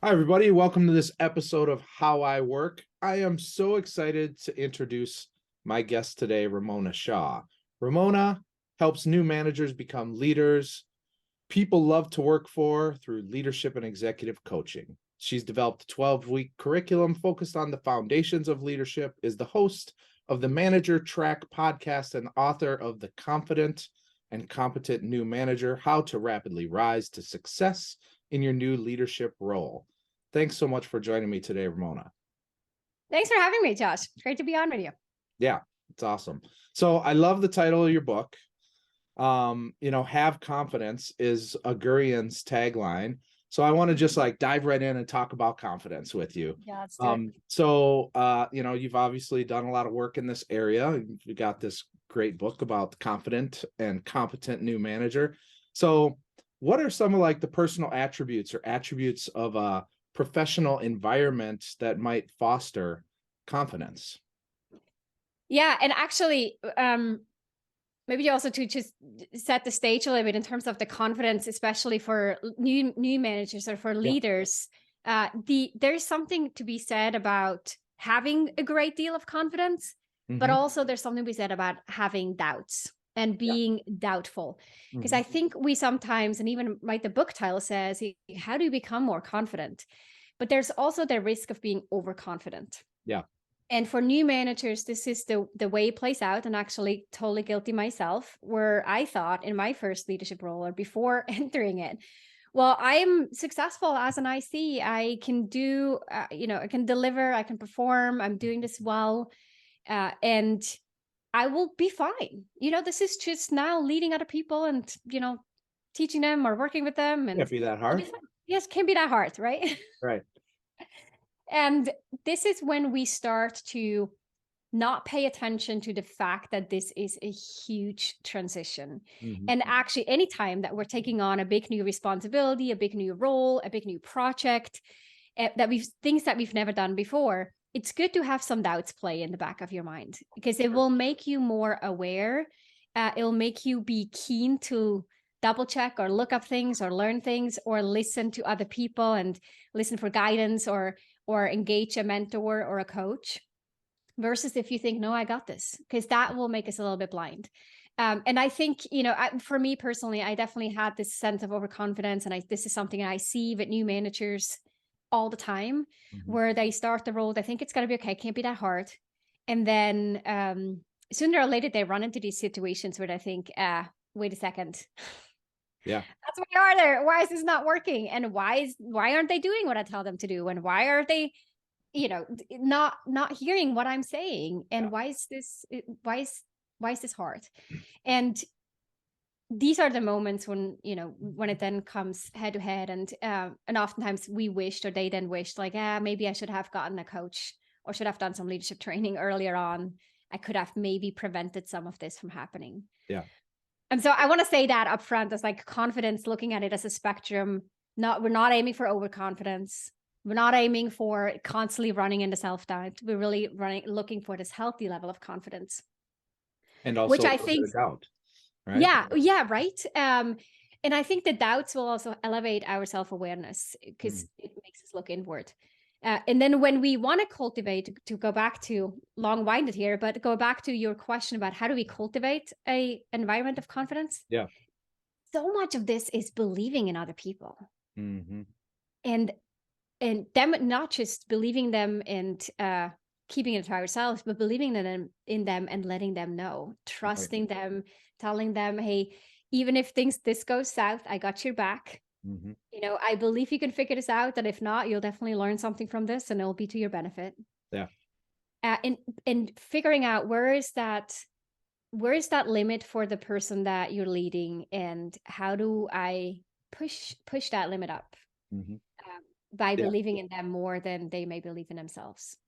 Hi, everybody. Welcome to this episode of How I Work. I am so excited to introduce my guest today, Ramona Shaw. Ramona helps new managers become leaders people love to work for through leadership and executive coaching. She's developed a 12-week curriculum focused on the foundations of leadership, is the host of the Manager Track podcast, and author of The Confident and Competent New Manager, How to Rapidly Rise to Success in Your New Leadership Role. Thanks so much for joining me today, Ramona. Thanks for having me, Josh. Great to be on with you. Yeah, it's awesome. So I love the title of your book. Have confidence is a Gurian's tagline. So I want to just dive right in and talk about confidence with you. Yeah, let's do it. You've obviously done a lot of work in this area. You got this great book about confident and competent new manager. So what are some of the personal attributes or attributes of a professional environment that might foster confidence? Yeah, and actually, maybe also to just set the stage a little bit in terms of the confidence, especially for new managers or for leaders. There's something to be said about having a great deal of confidence, but also there's something to be said about having doubts and being doubtful. Because I think we sometimes, and even the book title says, how do you become more confident? But there's also the risk of being overconfident. Yeah. And for new managers, this is the way it plays out, and actually totally guilty myself, where I thought in my first leadership role or before entering it, well, I'm successful as an IC. I can do, I can deliver, I can perform, I'm doing this well, and I will be fine. This is just now leading other people and, teaching them or working with them. And can't be that hard. Yes, can't be that hard, right? Right. And this is when we start to not pay attention to the fact that this is a huge transition. And actually, anytime that we're taking on a big new responsibility, a big new role, a big new project, things that we've never done before, it's good to have some doubts play in the back of your mind, because it will make you more aware. It'll make you be keen to double check or look up things or learn things or listen to other people and listen for guidance or engage a mentor or a coach, versus if you think, no, I got this, because that will make us a little bit blind. And I think, for me personally, I definitely had this sense of overconfidence. And this is something I see with new managers all the time, where they start the role, they think it's going to be okay, it can't be that hard. And then sooner or later, they run into these situations where they think, wait a second. Yeah. That's why are there? Why is this not working? And why aren't they doing what I tell them to do? And why are they, not hearing what I'm saying? And why is this hard? And these are the moments when, when it then comes head to head, and oftentimes we wished, or they then wished, maybe I should have gotten a coach or should have done some leadership training earlier on. I could have maybe prevented some of this from happening. Yeah. And so I want to say that up front, as confidence, looking at it as a spectrum. We're not aiming for overconfidence. We're not aiming for constantly running into self-doubt. We're really looking for this healthy level of confidence. And also, which I think, doubt, right? Yeah, right. And I think the doubts will also elevate our self-awareness, because it makes us look inward. And then when we want to cultivate, to go back to, long-winded here, but go back to your question about how do we cultivate an environment of confidence? Yeah. So much of this is believing in other people. And them, not just believing them and keeping it to ourselves, but believing in them and letting them know, trusting them, telling them, hey, even if this goes south, I got your back. I believe you can figure this out. And if not, you'll definitely learn something from this, and it'll be to your benefit. Yeah. And figuring out where is that limit for the person that you're leading, and how do I push that limit up by believing in them more than they may believe in themselves.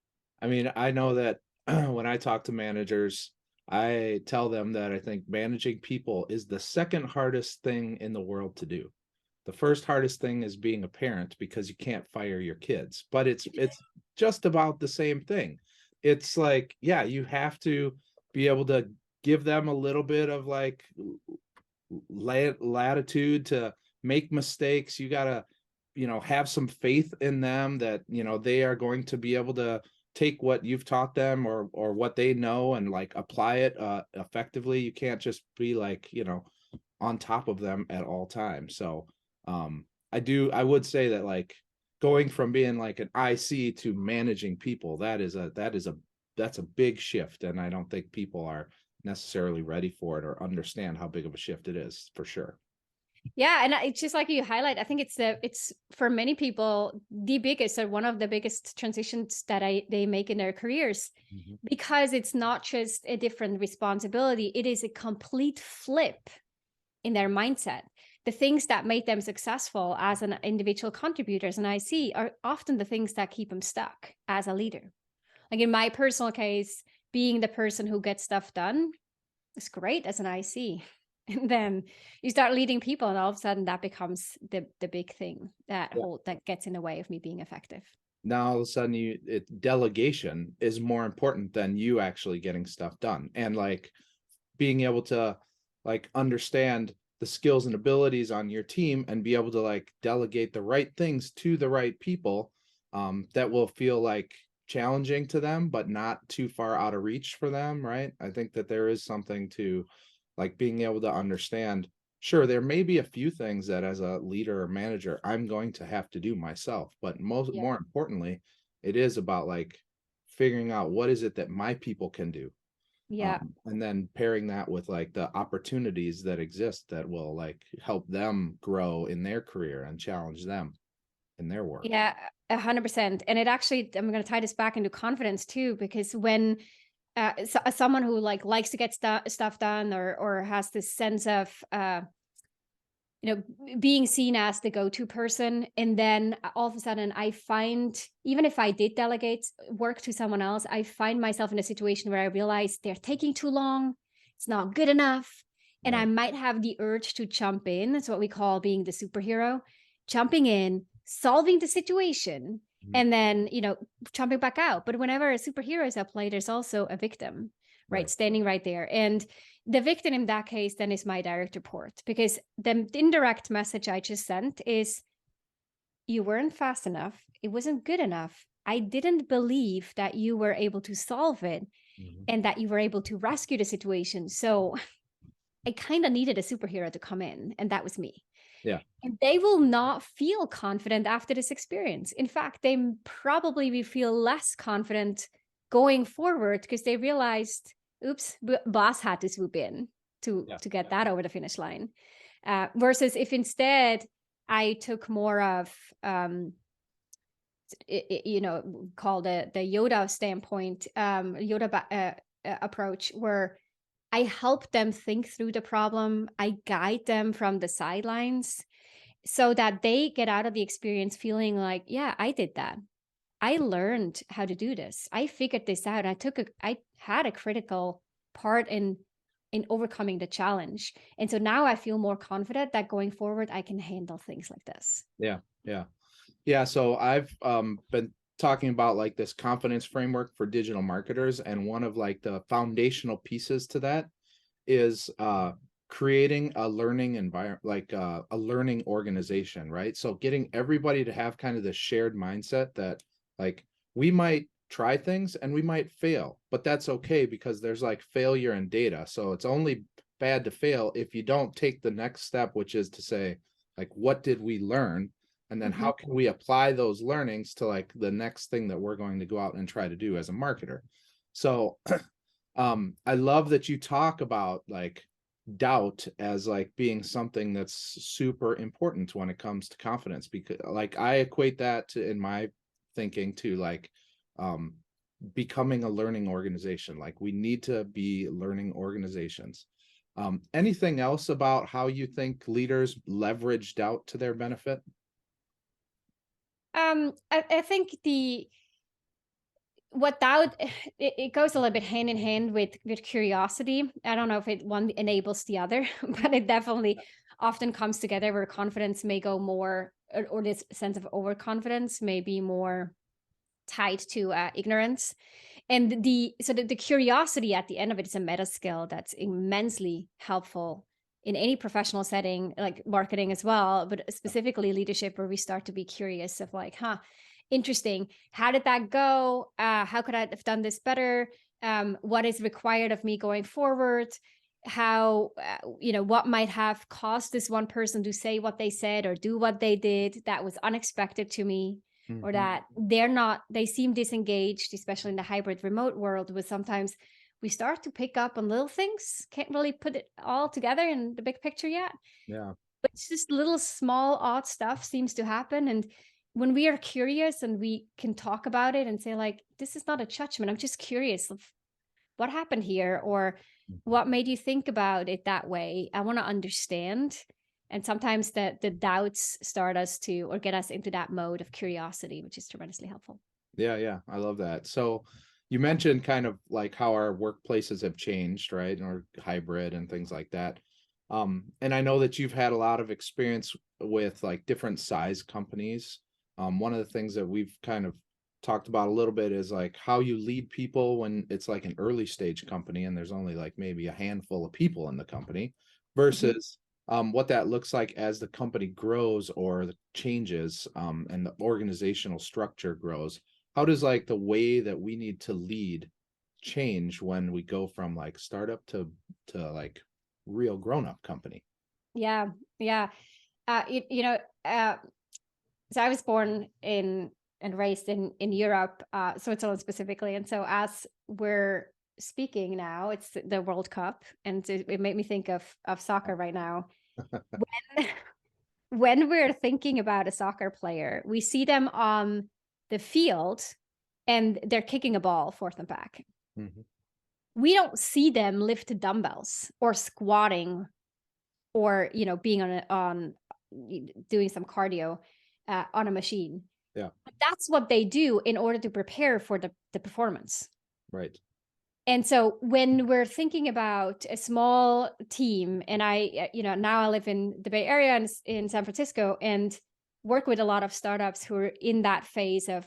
I mean, I know that when I talk to managers, I tell them that I think managing people is the second hardest thing in the world to do. The first hardest thing is being a parent, because you can't fire your kids, but it's just about the same thing. It's you have to be able to give them a little bit of latitude to make mistakes. You got to have some faith in them that, they are going to be able to take what you've taught them or what they know and like apply it effectively. You can't just be like, on top of them at all times. So I would say that like going from being like an IC to managing people, that's a big shift. And I don't think people are necessarily ready for it or understand how big of a shift it is, for sure. Yeah, and it's just like you highlight. I think it's for many people the biggest or one of the biggest transitions that they make in their careers, because it's not just a different responsibility; it is a complete flip in their mindset. The things that made them successful as an individual contributor, as an IC, are often the things that keep them stuck as a leader. Like in my personal case, being the person who gets stuff done is great as an IC. And then you start leading people, and all of a sudden that becomes the big thing that gets in the way of me being effective. Now all of a sudden delegation is more important than you actually getting stuff done, and like being able to like understand the skills and abilities on your team and be able to like delegate the right things to the right people that will feel like challenging to them but not too far out of reach for them, right? I think that there is something to like being able to understand, sure, there may be a few things that as a leader or manager I'm going to have to do myself, but more importantly, it is about like figuring out what is it that my people can do. And then pairing that with like the opportunities that exist that will like help them grow in their career and challenge them in their work. Yeah, 100%. And it actually, I'm going to tie this back into confidence too, because when someone who likes to get stuff done or has this sense of being seen as the go-to person, and then all of a sudden I find, even if I did delegate work to someone else, I find myself in a situation where I realize they're taking too long, it's not good enough, and I might have the urge to jump in. That's what we call being the superhero, jumping in, solving the situation, and then jumping back out. But whenever a superhero is at play, there's also a victim, right, standing right there. And the victim in that case then is my direct report, because the indirect message I just sent is, you weren't fast enough, it wasn't good enough, I didn't believe that you were able to solve it and that you were able to rescue the situation. So I kind of needed a superhero to come in, and that was me. Yeah. And they will not feel confident after this experience. In fact, they probably will feel less confident going forward because they realized, oops, boss had to swoop in to get that over the finish line. Versus if instead I took more of, called the Yoda standpoint, Yoda approach, where I help them think through the problem. I guide them from the sidelines so that they get out of the experience feeling like, yeah, I did that. I learned how to do this. I figured this out. I had a critical part in overcoming the challenge. And so now I feel more confident that going forward, I can handle things like this. Yeah. So I've been talking about like this confidence framework for digital marketers. And one of like the foundational pieces to that is creating a learning environment, like a learning organization, right? So getting everybody to have kind of the shared mindset that like we might try things and we might fail, but that's okay because there's like failure in data. So it's only bad to fail if you don't take the next step, which is to say, like, what did we learn? And then how can we apply those learnings to like the next thing that we're going to go out and try to do as a marketer? So I love that you talk about like doubt as like being something that's super important when it comes to confidence, because like I equate that to, in my thinking, to like becoming a learning organization. Like we need to be learning organizations. Anything else about how you think leaders leverage doubt to their benefit? I think what doubt, it goes a little bit hand in hand with curiosity. I don't know if one enables the other, but it definitely often comes together, where confidence may go more, or this sense of overconfidence may be more tied to ignorance. And the curiosity at the end of it is a meta skill that's immensely helpful in any professional setting, like marketing as well, but specifically leadership, where we start to be curious of like, interesting. How did that go? How could I have done this better? What is required of me going forward? How, what might have caused this one person to say what they said or do what they did that was unexpected to me, or that they seem disengaged, especially in the hybrid remote world, with sometimes we start to pick up on little things, can't really put it all together in the big picture yet. Yeah. But it's just little small odd stuff seems to happen. And when we are curious and we can talk about it and say like, this is not a judgment, I'm just curious of what happened here, or what made you think about it that way? I want to understand. And sometimes the doubts start us to, or get us into that mode of curiosity, which is tremendously helpful. Yeah. I love that. So you mentioned kind of like how our workplaces have changed, right? Or hybrid and things like that. And I know that you've had a lot of experience with like different size companies. One of the things that we've kind of talked about a little bit is like how you lead people when it's like an early stage company and there's only like maybe a handful of people in the company versus what that looks like as the company grows or changes, and the organizational structure grows. How does like the way that we need to lead change when we go from like startup to like real grown-up company? Yeah. So I was born in and raised in Europe, Switzerland specifically. And so as we're speaking now, it's the World Cup, and it made me think of soccer right now. When we're thinking about a soccer player, we see them on the field and they're kicking a ball forth and back. We don't see them lift dumbbells or squatting or being on doing some cardio on a machine. Yeah. But that's what they do in order to prepare for the performance. Right. And so when we're thinking about a small team, and I, now I live in the Bay Area and in San Francisco, and work with a lot of startups who are in that phase of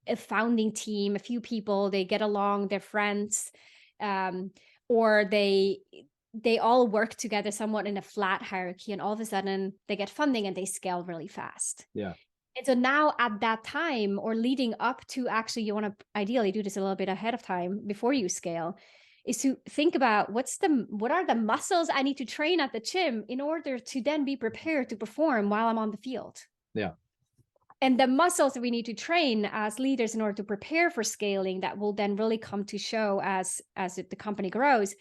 a founding team, a few people, they get along, they're friends, or they all work together somewhat in a flat hierarchy, and all of a sudden they get funding and they scale really fast. Yeah. And so now at that time, or leading up to, actually, you want to ideally do this a little bit ahead of time before you scale, is to think about what are the muscles I need to train at the gym in order to then be prepared to perform while I'm on the field. Yeah. And the muscles that we need to train as leaders in order to prepare for scaling, that will then really come to show as the company grows.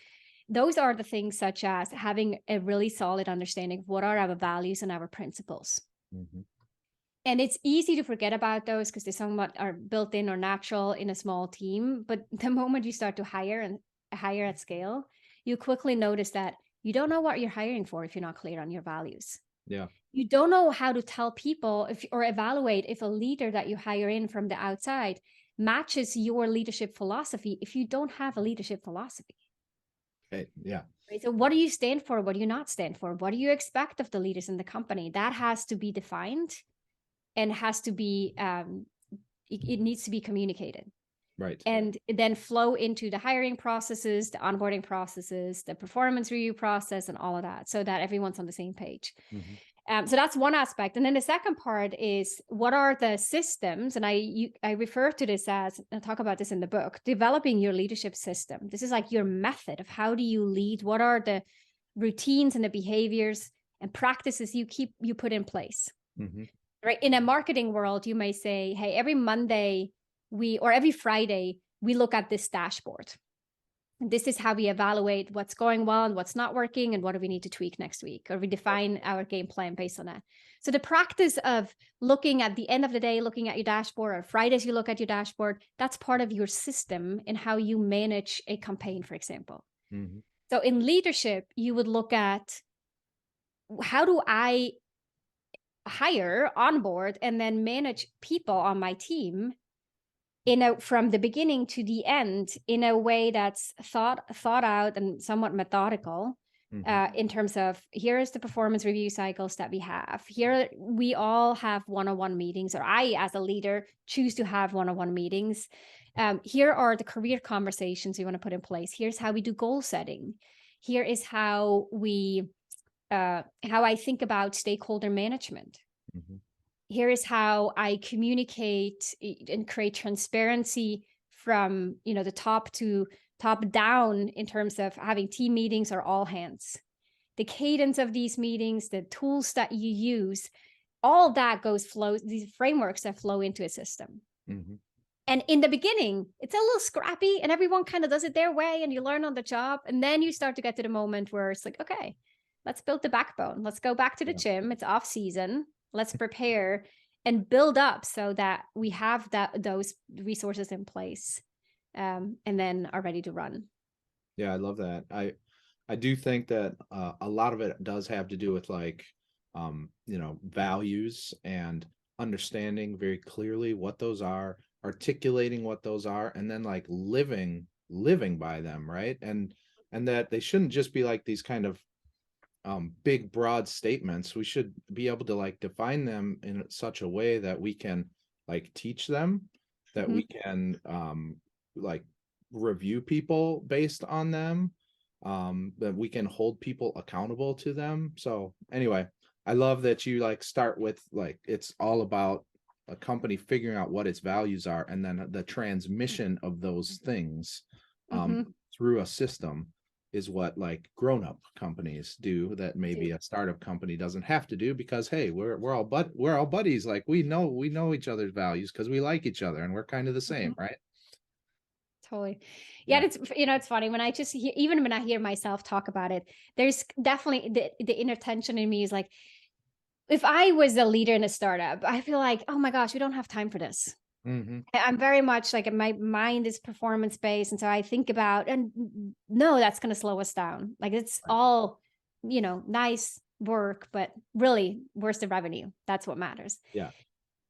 Those are the things such as having a really solid understanding of what are our values and our principles. And it's easy to forget about those because they somewhat are built in or natural in a small team. But the moment you start to hire at scale, you quickly notice that you don't know what you're hiring for if you're not clear on your values. Yeah. You don't know how to tell people or evaluate if a leader that you hire in from the outside matches your leadership philosophy if you don't have a leadership philosophy. Okay. Yeah. Right? So what do you stand for? What do you not stand for? What do you expect of the leaders in the company? That has to be defined. And has to be, it needs to be communicated. Right. And then flow into the hiring processes, the onboarding processes, the performance review process, and all of that, so that everyone's on the same page. So that's one aspect. And then the second part is, what are the systems? And I refer to this as, I talk about this in the book, developing your leadership system. This is like your method of how do you lead? What are the routines and the behaviors and practices you put in place? Right. In a marketing world, you may say, hey, every Monday or every Friday, we look at this dashboard. And this is how we evaluate what's going well and what's not working and what do we need to tweak next week, or we define our game plan based on that. So the practice of looking at the end of the day, looking at your dashboard, or Fridays you look at your dashboard, that's part of your system in how you manage a campaign, for example. So in leadership, you would look at, how do I hire, onboard, and then manage people on my team from the beginning to the end in a way that's thought out and somewhat methodical, in terms of, here is the performance review cycles that we have. Here we all have one-on-one meetings, or I as a leader choose to have one-on-one meetings. Here are the career conversations we want to put in place. Here's how we do goal setting. Here is how we how I think about stakeholder management. Here is how I communicate and create transparency from, the top down in terms of having team meetings or all hands. The cadence of these meetings, the tools that you use, all that flows, these frameworks that flow into a system. And in the beginning, it's a little scrappy and everyone kind of does it their way and you learn on the job. And then you start to get to the moment where it's like, okay, let's build the backbone. Let's go back to the gym. It's off season. Let's prepare and build up so that we have those resources in place, and then are ready to run. Yeah, I love that. I do think that a lot of it does have to do with like, values and understanding very clearly what those are, articulating what those are, and then like living by them, right? And that they shouldn't just be like these kind of big broad statements. We should be able to like define them in such a way that we can like teach them, that we can like review people based on them, that we can hold people accountable to them. So anyway, I love that you like start with like, it's all about a company figuring out what its values are, and then the transmission of those things through a system is what like grown-up companies do that maybe a startup company doesn't have to do, because hey, we're all buddies. Like we know each other's values because we like each other and we're kind of the same, right? Totally. Yeah. It's, it's funny when I just even when I hear myself talk about it, there's definitely the inner tension in me is like, if I was a leader in a startup, I feel like, oh my gosh, we don't have time for this. I'm very much like, my mind is performance based. And so I think about, and no, that's going to slow us down. Like it's all, nice work, but really where's the revenue? That's what matters. Yeah.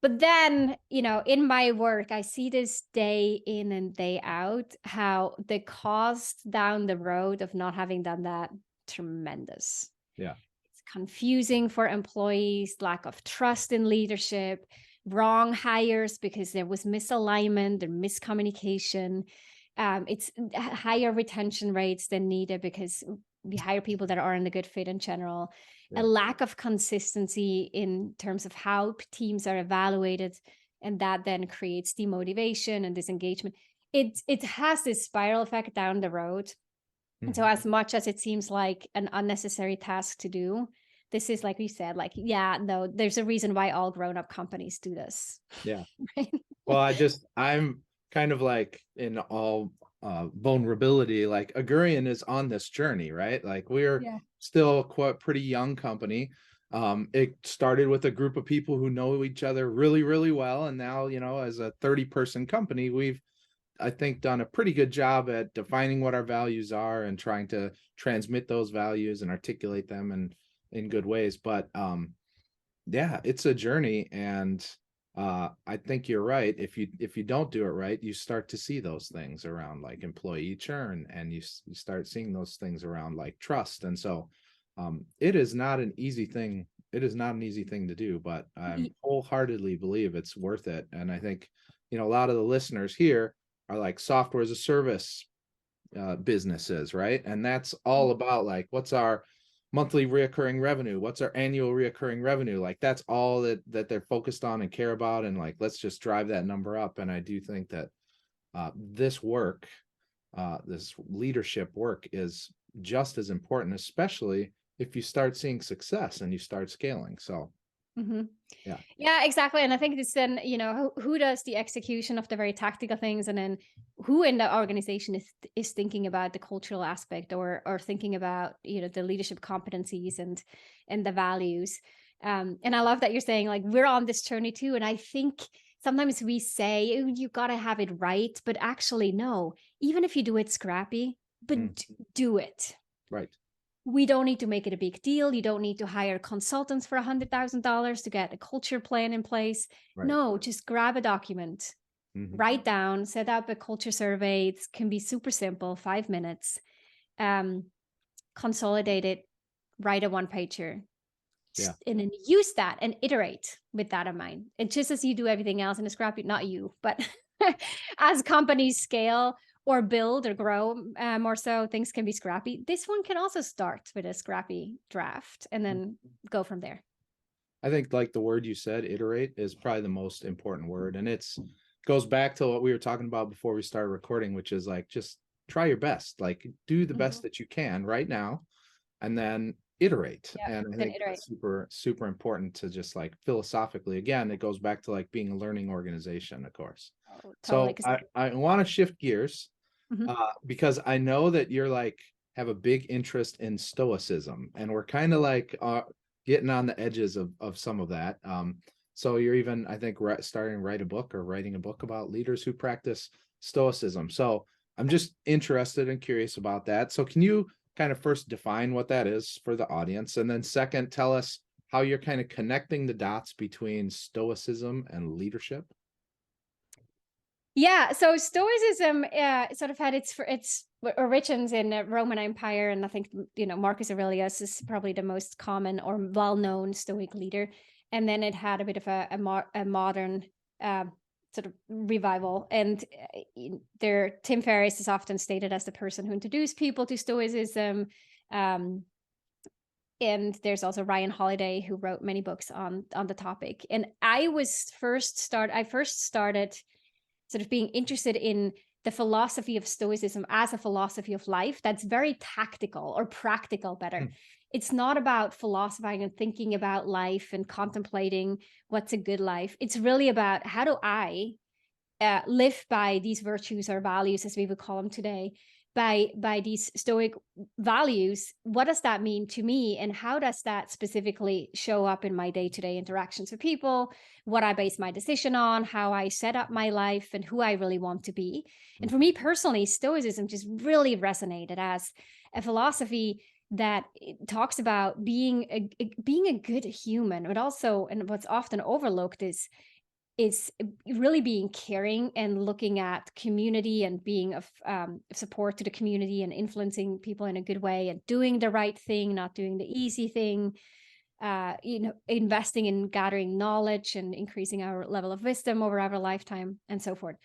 But then, in my work, I see this day in and day out, how the cost down the road of not having done that, tremendous. Yeah. It's confusing for employees, lack of trust in leadership, wrong hires because there was misalignment and miscommunication. It's higher retention rates than needed because we hire people that aren't a good fit in general. A lack of consistency in terms of how teams are evaluated, and that then creates demotivation and disengagement. It has this spiral effect down the road. And so as much as it seems like an unnecessary task to do, this is, like we said, like, yeah, no, there's a reason why all grown-up companies do this. Yeah. Right? Well, I'm kind of like in all vulnerability, like Agurian is on this journey, right? Like we're still quite pretty young company. It started with a group of people who know each other really, really well. And now, as a 30-person company, we've, I think, done a pretty good job at defining what our values are and trying to transmit those values and articulate them in good ways. But yeah, it's a journey. And I think you're right. If you don't do it right, you start to see those things around like employee churn, and you start seeing those things around like trust. And so it is not an easy thing. It is not an easy thing to do, but I wholeheartedly believe it's worth it. And I think, a lot of the listeners here are like software as a service businesses, right? And that's all about like, what's our monthly reoccurring revenue, what's our annual reoccurring revenue? Like that's all that they're focused on and care about, and like, let's just drive that number up. And I do think that this work, this leadership work, is just as important, especially if you start seeing success and you start scaling. So yeah, exactly. And I think it's then, who does the execution of the very tactical things, and then who in the organization is thinking about the cultural aspect, or thinking about, the leadership competencies and the values. And I love that you're saying like, we're on this journey too. And I think sometimes we say, oh, you got to have it right, but actually no, even if you do it scrappy, but do it right. We don't need to make it a big deal. You don't need to hire consultants for $100,000 to get a culture plan in place. Right. No, just grab a document, write down, set up a culture survey. It can be super simple, 5 minutes, consolidate it, write a one-pager, and then use that and iterate with that in mind. And just as you do everything else in a scrappy, not you, but as companies scale, or build or grow more so, things can be scrappy. This one can also start with a scrappy draft and then go from there. I think like the word you said, iterate, is probably the most important word. And it's goes back to what we were talking about before we started recording, which is like, just try your best, like do the best that you can right now, and then iterate. And I think that's super important to just like philosophically, again, it goes back to like being a learning organization, of course. Oh, totally. So I want to shift gears because I know that you're like have a big interest in Stoicism, and we're kind of like getting on the edges of some of that. So you're even, I think, starting to writing a book about leaders who practice Stoicism. So I'm just interested and curious about that. So can you kind of first define what that is for the audience? And then second, tell us how you're kind of connecting the dots between Stoicism and leadership. Yeah, so Stoicism sort of had its origins in the Roman Empire, and I think Marcus Aurelius is probably the most common or well-known Stoic leader, and then it had a bit of a modern sort of revival. And Tim Ferriss is often stated as the person who introduced people to Stoicism. And there's also Ryan Holiday, who wrote many books on the topic. And I first started sort of being interested in the philosophy of Stoicism as a philosophy of life that's very tactical, or practical better. It's not about philosophizing and thinking about life and contemplating what's a good life. It's really about, how do I live by these virtues or values, as we would call them today, by these Stoic values. What does that mean to me, and how does that specifically show up in my day-to-day interactions with people, what I base my decision on, how I set up my life, and who I really want to be? And for me personally, Stoicism just really resonated as a philosophy that talks about being a good human, but also, and what's often overlooked, is really being caring and looking at community and being of support to the community and influencing people in a good way, and doing the right thing, not doing the easy thing, investing in gathering knowledge and increasing our level of wisdom over our lifetime, and so forth.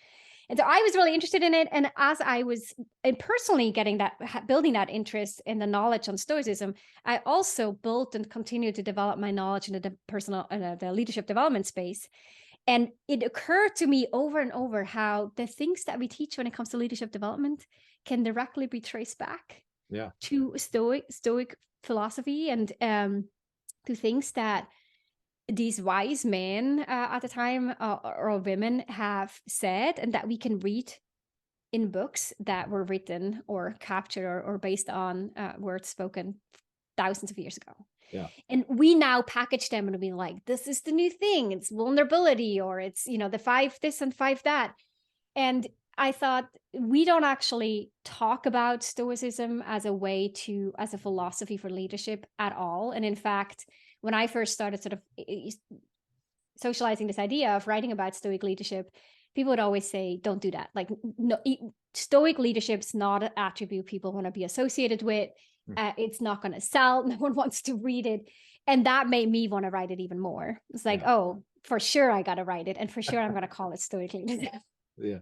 And so I was really interested in it. And as I was personally building that interest in the knowledge on Stoicism, I also built and continued to develop my knowledge in the leadership development space. And it occurred to me over and over how the things that we teach when it comes to leadership development can directly be traced back to Stoic philosophy, and to things that these wise men at the time, or women, have said, and that we can read in books that were written or captured or based on words spoken thousands of years ago. Yeah. And we now package them and be like, this is the new thing. It's vulnerability, or it's, the 5 this and 5 that. And I thought, we don't actually talk about Stoicism as a philosophy for leadership at all. And in fact, when I first started sort of socializing this idea of writing about Stoic leadership, people would always say, don't do that. Like, no, Stoic leadership's not an attribute people want to be associated with. It's not going to sell. No one wants to read it. And that made me want to write it even more. It's like, oh, for sure I got to write it. And for sure I'm going to call it Stoic leadership. Yeah.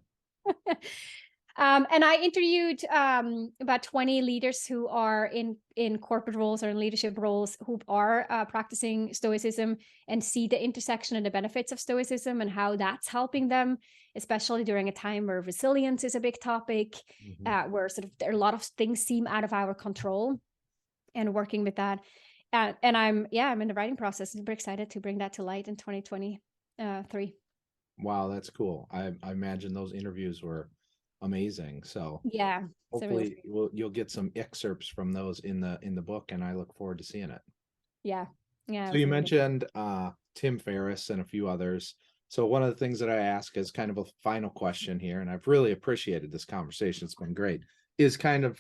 And I interviewed about 20 leaders who are in corporate roles or in leadership roles who are practicing Stoicism, and see the intersection and the benefits of Stoicism and how that's helping them, especially during a time where resilience is a big topic, where sort of there are a lot of things seem out of our control, and working with that. And I'm in the writing process. I'm super excited to bring that to light in 2023. Wow, that's cool. I imagine those interviews were amazing. So yeah, hopefully you'll get some excerpts from those in the book, and I look forward to seeing it. Yeah. So you mentioned Tim Ferriss and a few others. So one of the things that I ask as kind of a final question here, and I've really appreciated this conversation, it's been great, is kind of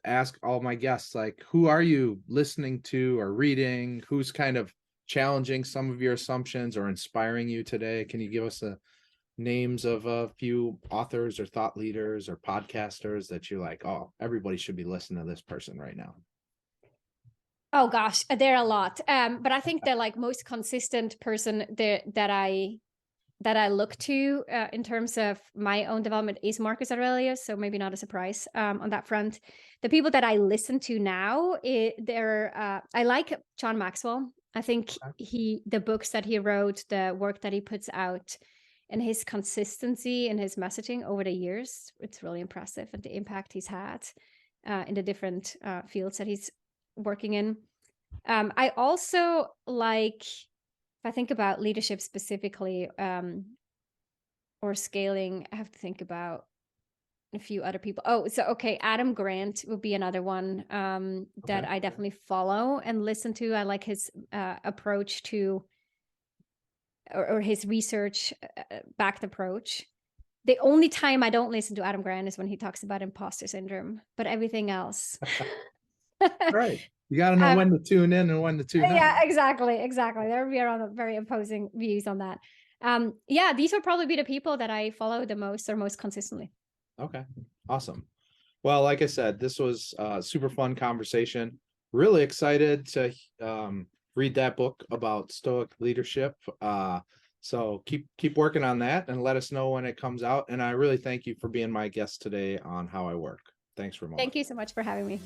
ask all my guests, like, who are you listening to or reading? Who's kind of challenging some of your assumptions or inspiring you today? Can you give us the names of a few authors or thought leaders or podcasters that you're like, oh, everybody should be listening to this person right now? Oh gosh, there are a lot. But I think the most consistent person that I that I look to in terms of my own development is Marcus Aurelius, so maybe not a surprise on that front. The people that I listen to now, I like John Maxwell. I think the books that he wrote, the work that he puts out, and his consistency in his messaging over the years, it's really impressive, and the impact he's had in the different fields that he's working in. I also like, if I think about leadership specifically, or scaling, I have to think about a few other people. Oh, so okay, Adam Grant would be another one that I definitely follow and listen to. I like his approach to, or his research backed approach. The only time I don't listen to Adam Grant is when he talks about imposter syndrome, but everything else. Right. You got to know when to tune in and when to tune out. Yeah, exactly. We are on very opposing views on that. Yeah, these will probably be the people that I follow the most or most consistently. Okay, awesome. Well, like I said, this was a super fun conversation. Really excited to read that book about Stoic leadership. So keep working on that and let us know when it comes out. And I really thank you for being my guest today on How I Work. Thanks, Ramona. Thank you so much for having me.